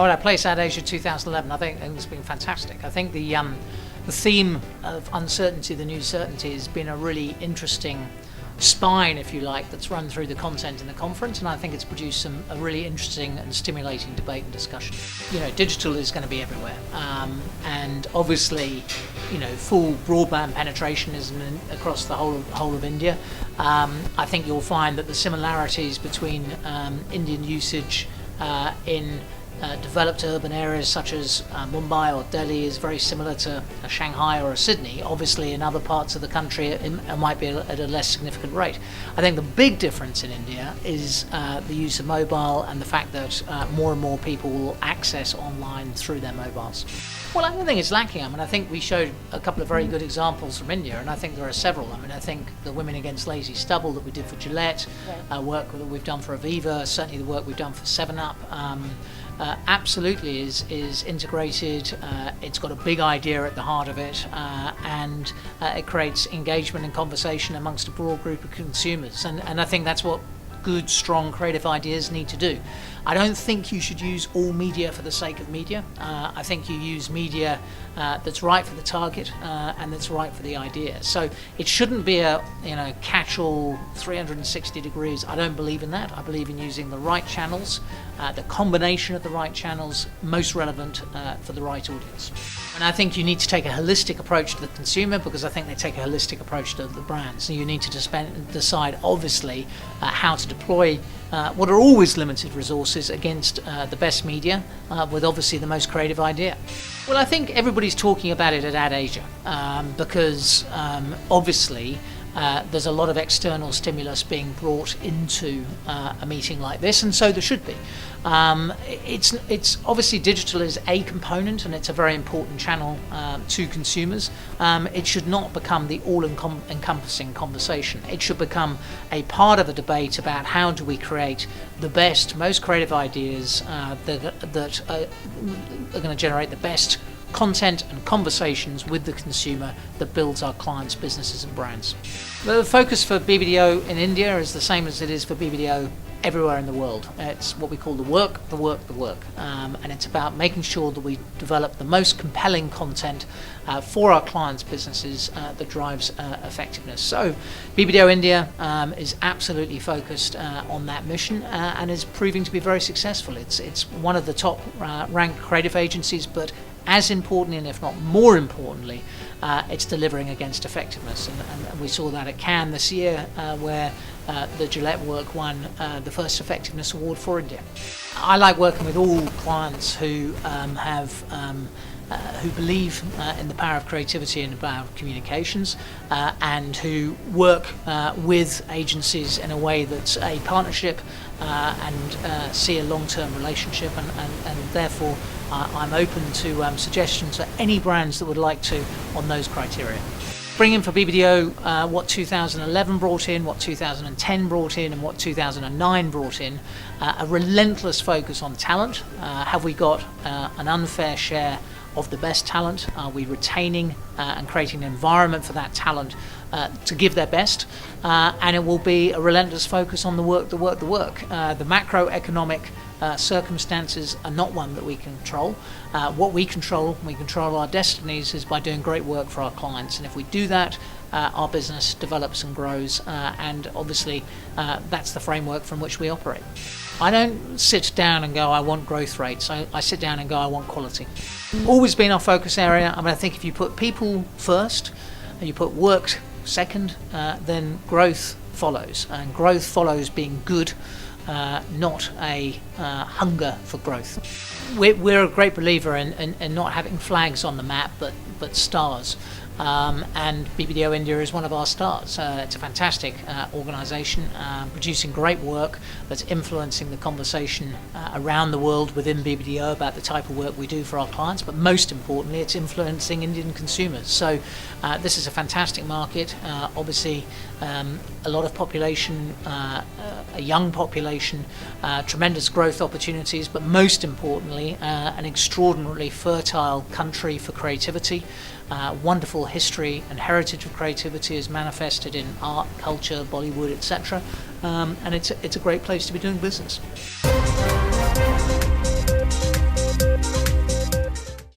how would I place Adasia 2011? I think it's been fantastic. I think the theme of uncertainty, the new certainty, has been a really interesting spine, if you like, that's run through the content in the conference, and I think it's produced a really interesting and stimulating debate and discussion. Digital is going to be everywhere, and obviously, full broadband penetration is across the whole of India. I think you'll find that the similarities between Indian usage in developed urban areas such as Mumbai or Delhi is very similar to a Shanghai or a Sydney. Obviously in other parts of the country it might be at a less significant rate. I think the big difference in India is the use of mobile and the fact that more and more people will access online through their mobiles. Well, I don't think it's lacking. I think we showed a couple of very good examples from India, and I think there are several. I think the Women Against Lazy Stubble that we did for Gillette, work that we've done for Aviva, certainly the work we've done for 7-Up, absolutely is integrated. It's got a big idea at the heart of it, and it creates engagement and conversation amongst a broad group of consumers. And I think that's what good, strong, creative ideas need to do. I don't think you should use all media for the sake of media. I think you use media that's right for the target and that's right for the idea. So it shouldn't be a catch-all 360 degrees. I don't believe in that. I believe in using the right channels, the combination of the right channels, most relevant for the right audience. And I think you need to take a holistic approach to the consumer, because I think they take a holistic approach to the brands. So you need to decide, obviously, how to deploy what are always limited resources against the best media with obviously the most creative idea. Well, I think everybody's talking about it at Adasia because obviously there's a lot of external stimulus being brought into a meeting like this, and so there should be. It's obviously digital is a component, and it's a very important channel to consumers. It should not become the all-encompassing conversation. It should become a part of a debate about how do we create the best, most creative ideas that are going to generate the best content and conversations with the consumer that builds our clients' businesses and brands. The focus for BBDO in India is the same as it is for BBDO everywhere in the world. It's what we call the work, and it's about making sure that we develop the most compelling content for our clients' businesses that drives effectiveness. So BBDO India is absolutely focused on that mission and is proving to be very successful. It's one of the top ranked creative agencies, but as importantly, and if not more importantly, it's delivering against effectiveness. And we saw that at Cannes this year, where the Gillette work won the first effectiveness award for India. I like working with all clients who who believe in the power of creativity and the power of communications, and who work with agencies in a way that's a partnership and see a long-term relationship, and therefore I'm open to suggestions for any brands that would like to on those criteria. Bringing for BBDO what 2011 brought in, what 2010 brought in, and what 2009 brought in, a relentless focus on talent. Have we got an unfair share of the best talent? Are we retaining and creating an environment for that talent to give their best? And it will be a relentless focus on the work. The macroeconomic circumstances are not one that we control. What we control our destinies, is by doing great work for our clients. And if we do that, our business develops and grows. And obviously, that's the framework from which we operate. I don't sit down and go, I want growth rates. I sit down and go, I want quality. Always been our focus area. I think if you put people first and you put work second, then growth follows. And growth follows being good, not a hunger for growth. We're a great believer in not having flags on the map, but stars. And BBDO India is one of our stars. It's a fantastic organisation, producing great work that's influencing the conversation around the world within BBDO about the type of work we do for our clients, but most importantly, it's influencing Indian consumers. So this is a fantastic market. Obviously, a lot of population, a young population, tremendous growth opportunities, but most importantly, an extraordinarily fertile country for creativity. Wonderful history and heritage of creativity is manifested in art, culture, Bollywood, etc. And it's a great place to be doing business.